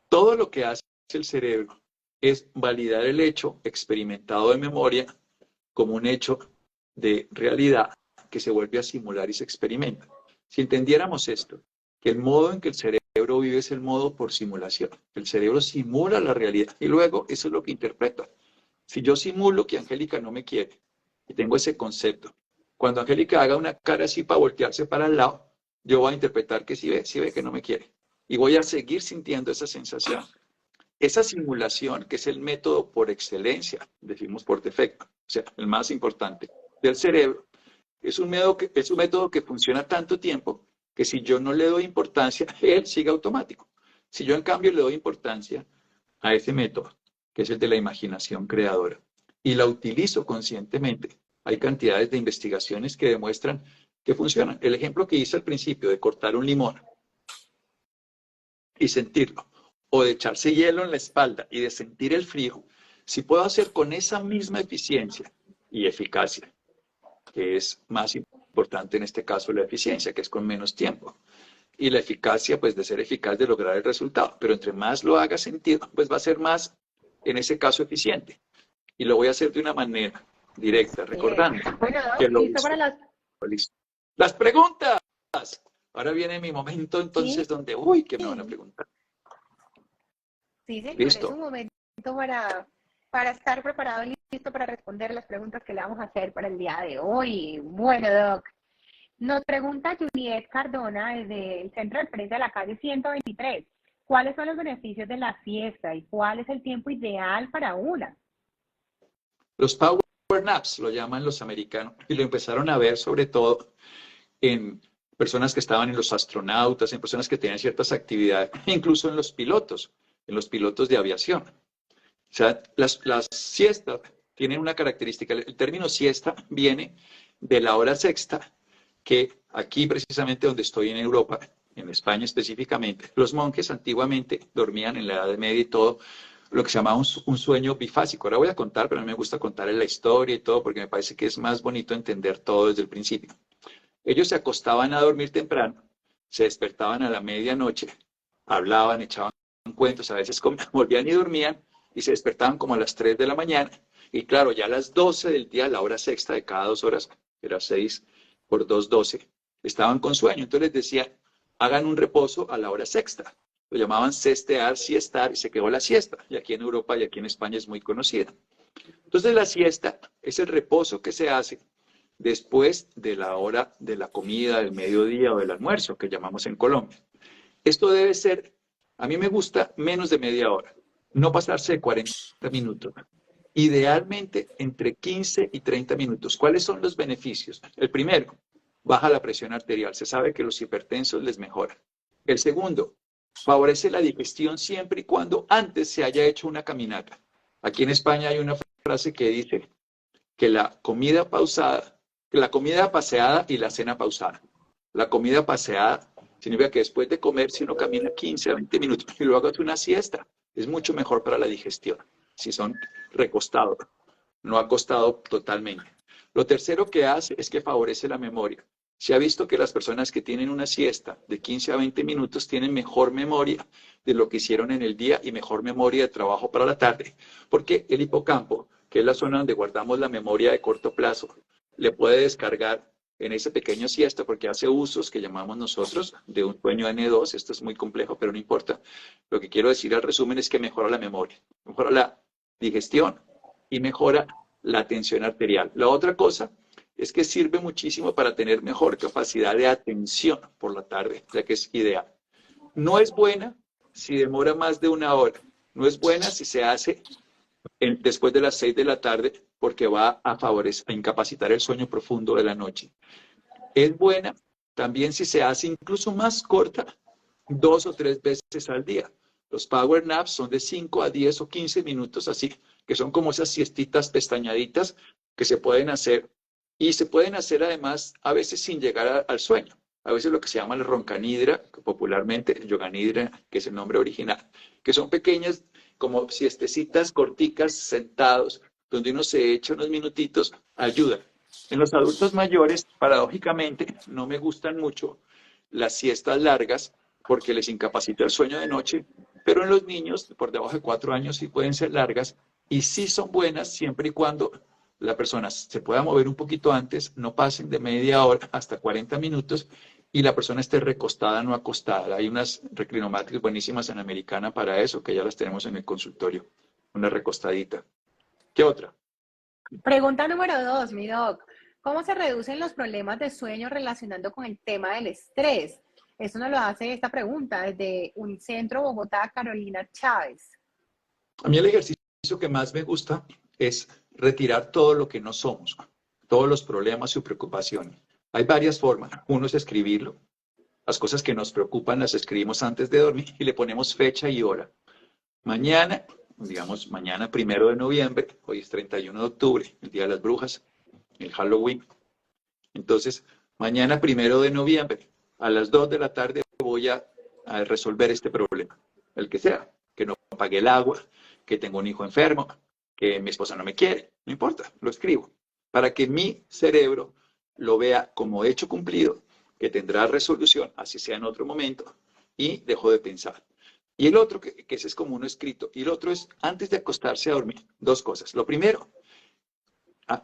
todo lo que hace el cerebro es validar el hecho experimentado de memoria como un hecho de realidad que se vuelve a simular y se experimenta. Si entendiéramos esto, que el modo en que el cerebro vive es el modo por simulación. El cerebro simula la realidad y luego eso es lo que interpreta. Si yo simulo que Angélica no me quiere y tengo ese concepto, cuando Angélica haga una cara así para voltearse para el lado, yo voy a interpretar que sí ve que no me quiere. Y voy a seguir sintiendo esa sensación. Esa simulación, que es el método por excelencia, decimos por defecto, o sea, el más importante del cerebro, es un método que funciona tanto tiempo que si yo no le doy importancia, él sigue automático. Si yo en cambio le doy importancia a ese método, que es el de la imaginación creadora, y la utilizo conscientemente, hay cantidades de investigaciones que demuestran que funcionan. El ejemplo que hice al principio de cortar un limón y sentirlo, o de echarse hielo en la espalda y de sentir el frío, si puedo hacer con esa misma eficiencia y eficacia, que es más importante en este caso la eficiencia, que es con menos tiempo, y la eficacia, pues de ser eficaz, de lograr el resultado, pero entre más lo haga sentir, pues va a ser más, en ese caso, eficiente. Y lo voy a hacer de una manera directa, Bien. recordando Bueno, que Doc, lo listo hizo. para las... Listo. Las preguntas. Ahora viene mi momento Sí, entonces donde, uy, ¿qué me van a sí, preguntar? señor, es un Listo. momento para estar preparado y listo para responder las preguntas que le vamos a hacer para el día de hoy. Bueno, Doc, nos pregunta Juliet Cardona desde el Centro de Experiencia de la calle 123. ¿Cuáles son los beneficios de la siesta y cuál es el tiempo ideal para una? Los power naps lo llaman los americanos y lo empezaron a ver sobre todo en personas que estaban en los astronautas, en personas que tenían ciertas actividades, incluso en los pilotos de aviación. O sea, las siestas tienen una característica. El término siesta viene de la hora sexta, que aquí precisamente donde estoy en Europa, en España específicamente, los monjes antiguamente dormían en la Edad Media y todo, lo que se llamaba un sueño bifásico. Ahora voy a contar, pero a mí me gusta contar la historia y todo, porque me parece que es más bonito entender todo desde el principio. Ellos se acostaban a dormir temprano, se despertaban a la medianoche, hablaban, echaban cuentos, a veces volvían y dormían y se despertaban como a las 3 de la mañana. Y claro, ya a las 12 del día, la hora sexta de cada 2 horas, era 6 por 2, 12, estaban con sueño. Entonces les decía, hagan un reposo a la hora sexta. Lo llamaban cestear, siestar, y se quedó la siesta. Y aquí en Europa y aquí en España es muy conocida. Entonces la siesta es el reposo que se hace después de la hora de la comida, del mediodía o del almuerzo, que llamamos en Colombia. Esto debe ser, a mí me gusta menos de media hora, no pasarse de 40 minutos. Idealmente entre 15 y 30 minutos. ¿Cuáles son los beneficios? El primero, baja la presión arterial. Se sabe que los hipertensos les mejora. El segundo, favorece la digestión siempre y cuando antes se haya hecho una caminata. Aquí en España hay una frase que dice que la comida pausada, que la comida paseada y la cena pausada. La comida paseada significa que después de comer, si uno camina 15 a 20 minutos y luego hace una siesta, es mucho mejor para la digestión, si son recostados, no acostado totalmente. Lo tercero que hace es que favorece la memoria. Se ha visto que las personas que tienen una siesta de 15 a 20 minutos tienen mejor memoria de lo que hicieron en el día y mejor memoria de trabajo para la tarde, porque el hipocampo, que es la zona donde guardamos la memoria de corto plazo, le puede descargar en ese pequeño siesta porque hace usos que llamamos nosotros de un sueño N2. Esto es muy complejo, pero no importa. Lo que quiero decir al resumen es que mejora la memoria, mejora la digestión y mejora la tensión arterial. La otra cosa es que sirve muchísimo para tener mejor capacidad de atención por la tarde, ya que es ideal. No es buena si demora más de una hora. No es buena si se hace después de las 6 de la tarde porque va a favorecer, a incapacitar el sueño profundo de la noche. Es buena también si se hace incluso más corta, 2 o 3 veces al día. Los power naps son de 5 a 10 o 15 minutos, así que son como esas siestitas pestañaditas que se pueden hacer. Y se pueden hacer además a veces sin llegar al sueño. A veces lo que se llama la roncanidra, popularmente yoganidra, que es el nombre original, que son pequeñas como siestecitas corticas sentados, donde uno se echa unos minutitos, ayuda. En los adultos mayores, paradójicamente, no me gustan mucho las siestas largas porque les incapacita el sueño de noche, pero en los niños por debajo de 4 años sí pueden ser largas y sí son buenas siempre y cuando la persona se pueda mover un poquito antes, no pasen de media hora hasta 40 minutos y la persona esté recostada, no acostada. Hay unas reclinomáticas buenísimas en Americana para eso, que ya las tenemos en el consultorio, una recostadita. ¿Qué otra? Pregunta número 2, mi doc. ¿Cómo se reducen los problemas de sueño relacionando con el tema del estrés? Eso nos lo hace esta pregunta desde Unicentro Bogotá, Carolina Chávez. A mí el ejercicio que más me gusta es retirar todo lo que no somos, todos los problemas y preocupaciones. Hay varias formas. Uno es escribirlo. Las cosas que nos preocupan las escribimos antes de dormir y le ponemos fecha y hora. Mañana, digamos mañana 1 de noviembre, hoy es 31 de octubre, el Día de las Brujas, el Halloween. Entonces, mañana 1 de noviembre, a las 2 de la tarde voy a resolver este problema, el que sea, que no pague el agua, que tengo un hijo enfermo, que mi esposa no me quiere, no importa, lo escribo, para que mi cerebro lo vea como hecho cumplido, que tendrá resolución, así sea en otro momento, y dejo de pensar. Y el otro, que ese es como uno escrito, y el otro es antes de acostarse a dormir, 2 cosas. Lo primero,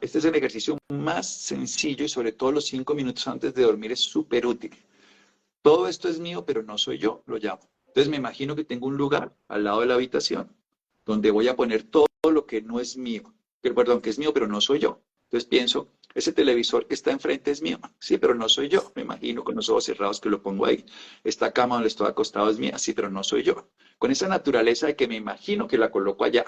este es el ejercicio más sencillo y sobre todo los 5 minutos antes de dormir es súper útil. Todo esto es mío, pero no soy yo, lo llamo. Entonces me imagino que tengo un lugar al lado de la habitación donde voy a poner todo lo que no es mío, perdón, que es mío, pero no soy yo. Entonces pienso, ese televisor que está enfrente es mío, sí, pero no soy yo. Me imagino con los ojos cerrados que lo pongo ahí. Esta cama donde estoy acostado es mía, sí, pero no soy yo. Con esa naturaleza de que me imagino que la coloco allá,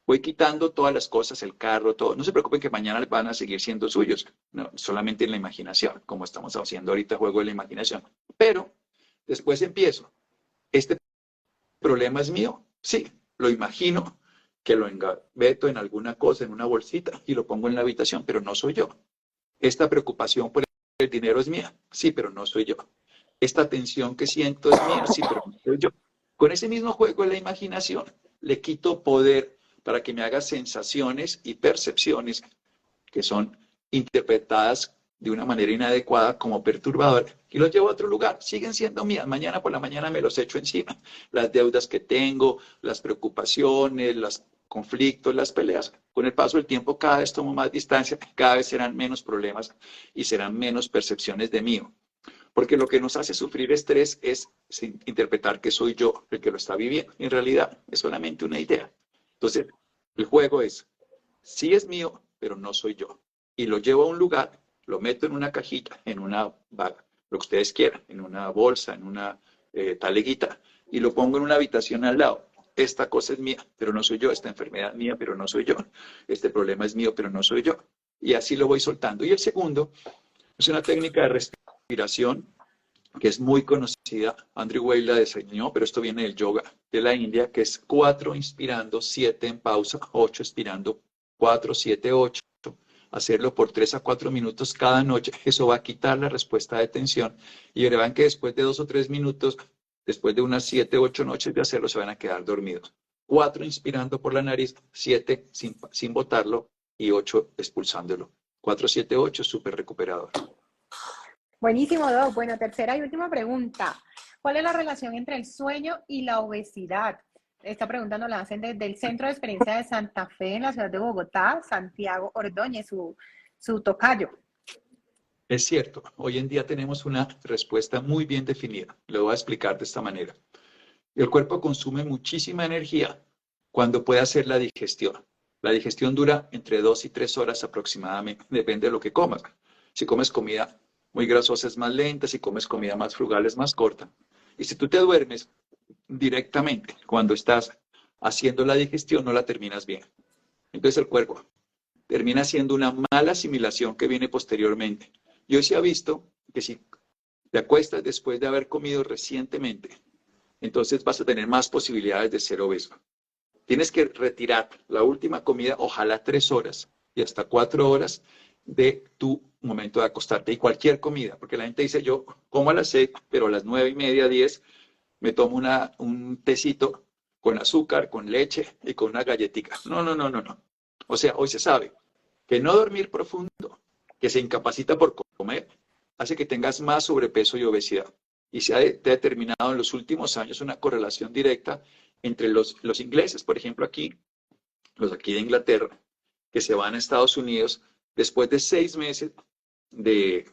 voy quitando todas las cosas, el carro, todo. No se preocupen que mañana van a seguir siendo suyos, no, solamente en la imaginación, como estamos haciendo ahorita, juego de la imaginación. Pero después empiezo. ¿Este problema es mío? Sí, lo imagino que lo engaveto en alguna cosa, en una bolsita, y lo pongo en la habitación, pero no soy yo. Esta preocupación por el dinero es mía, sí, pero no soy yo. Esta tensión que siento es mía, sí, pero no soy yo. Con ese mismo juego de la imaginación, le quito poder para que me haga sensaciones y percepciones que son interpretadas de una manera inadecuada como perturbadora y los llevo a otro lugar. Siguen siendo mías. Mañana por la mañana me los echo encima. Las deudas que tengo, las preocupaciones, los conflictos, las peleas. Con el paso del tiempo cada vez tomo más distancia, cada vez serán menos problemas y serán menos percepciones de mí. Porque lo que nos hace sufrir estrés es interpretar que soy yo el que lo está viviendo. En realidad es solamente una idea. Entonces, el juego es, sí es mío, pero no soy yo. Y lo llevo a un lugar, lo meto en una cajita, en una bag, lo que ustedes quieran, en una bolsa, en una taleguita, y lo pongo en una habitación al lado. Esta cosa es mía, pero no soy yo. Esta enfermedad es mía, pero no soy yo. Este problema es mío, pero no soy yo. Y así lo voy soltando. Y el segundo es una técnica de respiración que es muy conocida. Andrew Weil la diseñó, pero esto viene del yoga de la India, que es 4 inspirando, 7 en pausa, 8 expirando, 4, 7, 8. Hacerlo por 3 a 4 minutos cada noche. Eso va a quitar la respuesta de tensión. Y verán que después de 2 o 3 minutos, después de unas 7, 8 noches de hacerlo, se van a quedar dormidos. 4 inspirando por la nariz, 7 sin botarlo y 8 expulsándolo. 4, 7, 8, súper recuperador. Buenísimo, Doc. Bueno, tercera y última pregunta. ¿Cuál es la relación entre el sueño y la obesidad? Esta pregunta nos la hacen desde el Centro de Experiencia de Santa Fe en la ciudad de Bogotá, Santiago Ordóñez, su tocayo. Es cierto, hoy en día tenemos una respuesta muy bien definida. Lo voy a explicar de esta manera. El cuerpo consume muchísima energía cuando puede hacer la digestión. La digestión dura entre 2 y 3 horas aproximadamente, depende de lo que comas. Si comes comida muy grasosa es más lenta, si comes comida más frugal es más corta. Y si tú te duermes directamente cuando estás haciendo la digestión, no la terminas bien. Entonces el cuerpo termina haciendo una mala asimilación que viene posteriormente. Y hoy se ha visto que si te acuestas después de haber comido recientemente, entonces vas a tener más posibilidades de ser obeso. Tienes que retirar la última comida, ojalá 3 horas y hasta 4 horas de tu momento de acostarte. Y cualquier comida, porque la gente dice, yo como a las 6, pero a las 9:30, 10, me tomo un tecito con azúcar, con leche y con una galletita. No, no, no, no, no. O sea, hoy se sabe que no dormir profundo, que se incapacita por comer, hace que tengas más sobrepeso y obesidad. Y se ha determinado en los últimos años una correlación directa entre los ingleses, por ejemplo, los aquí de Inglaterra, que se van a Estados Unidos, después de 6 meses de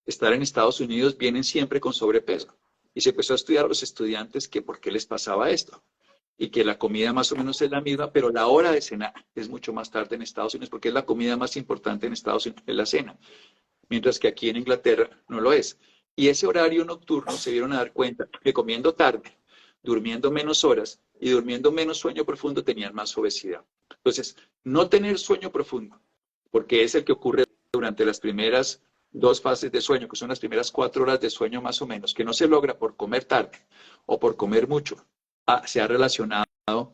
estar en Estados Unidos, vienen siempre con sobrepeso. Y se empezó a estudiar a los estudiantes que por qué les pasaba esto. Y que la comida más o menos es la misma, pero la hora de cenar es mucho más tarde en Estados Unidos, porque es la comida más importante en Estados Unidos, es la cena. Mientras que aquí en Inglaterra no lo es. Y ese horario nocturno se dieron a dar cuenta que comiendo tarde, durmiendo menos horas y durmiendo menos sueño profundo tenían más obesidad. Entonces, no tener sueño profundo, porque es el que ocurre durante las primeras 2 fases de sueño, que son las primeras 4 horas de sueño más o menos, que no se logra por comer tarde o por comer mucho. Se ha relacionado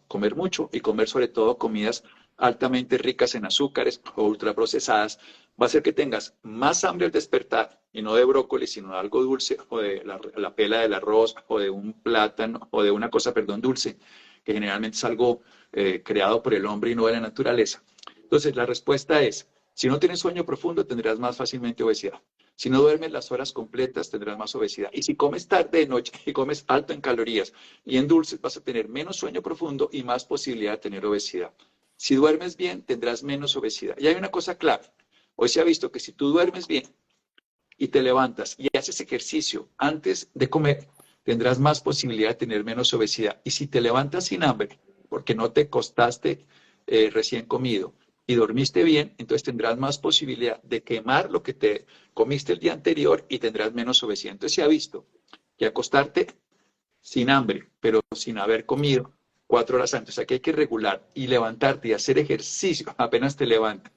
comer mucho y comer sobre todo comidas altamente ricas en azúcares o ultraprocesadas, va a hacer que tengas más hambre al despertar y no de brócoli, sino de algo dulce o de la pela del arroz o de un plátano o de una cosa, perdón, dulce, que generalmente es algo creado por el hombre y no de la naturaleza. Entonces, la respuesta es, si no tienes sueño profundo, tendrás más fácilmente obesidad. Si no duermes las horas completas, tendrás más obesidad. Y si comes tarde de noche y comes alto en calorías y en dulces, vas a tener menos sueño profundo y más posibilidad de tener obesidad. Si duermes bien, tendrás menos obesidad. Y hay una cosa clave. Hoy se ha visto que si tú duermes bien y te levantas y haces ejercicio antes de comer, tendrás más posibilidad de tener menos obesidad. Y si te levantas sin hambre, porque no te acostaste recién comido y dormiste bien, entonces tendrás más posibilidad de quemar lo que te comiste el día anterior y tendrás menos obesidad. Entonces se ha visto que acostarte sin hambre, pero sin haber comido 4 horas antes, o sea que hay que regular y levantarte y hacer ejercicio apenas te levantas,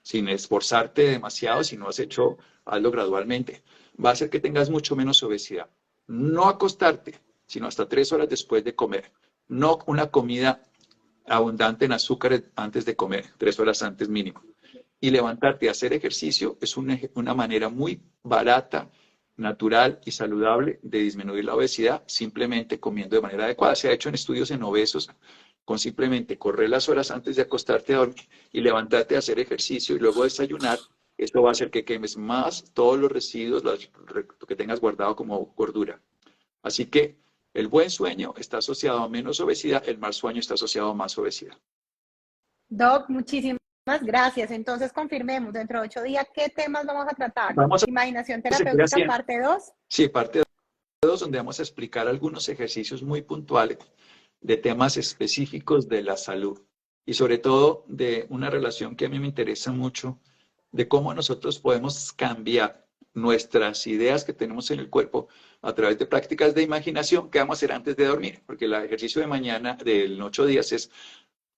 sin esforzarte demasiado, si no has hecho, hazlo gradualmente, va a hacer que tengas mucho menos obesidad. No acostarte, sino hasta 3 horas después de comer. No una comida abundante en azúcar antes de comer, 3 horas antes mínimo. Y levantarte y hacer ejercicio es una manera muy barata, natural y saludable de disminuir la obesidad simplemente comiendo de manera adecuada. Se ha hecho en estudios en obesos con simplemente correr las horas antes de acostarte a dormir y levantarte a hacer ejercicio y luego desayunar. Esto va a hacer que quemes más todos los residuos, lo que tengas guardado como gordura. Así que el buen sueño está asociado a menos obesidad, el mal sueño está asociado a más obesidad. Doc, muchísimas gracias. Entonces confirmemos dentro de 8 días qué temas vamos a tratar. Vamos Imaginación a seguir terapéutica, haciendo. parte 2. Sí, parte 2, donde vamos a explicar algunos ejercicios muy puntuales de temas específicos de la salud y sobre todo de una relación que a mí me interesa mucho, de cómo nosotros podemos cambiar nuestras ideas que tenemos en el cuerpo a través de prácticas de imaginación que vamos a hacer antes de dormir, porque el ejercicio de mañana, del 8 días, es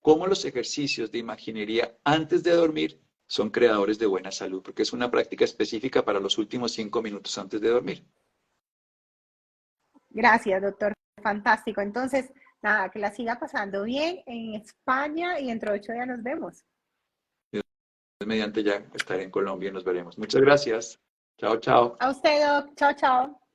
cómo los ejercicios de imaginería antes de dormir son creadores de buena salud, porque es una práctica específica para los últimos 5 minutos antes de dormir. Gracias, doctor. Fantástico. Entonces, nada, que la siga pasando bien en España y dentro de 8 días nos vemos. Mediante ya estaré en Colombia y nos veremos. Muchas gracias. Chao, chao. A usted, doc. Chao, chao.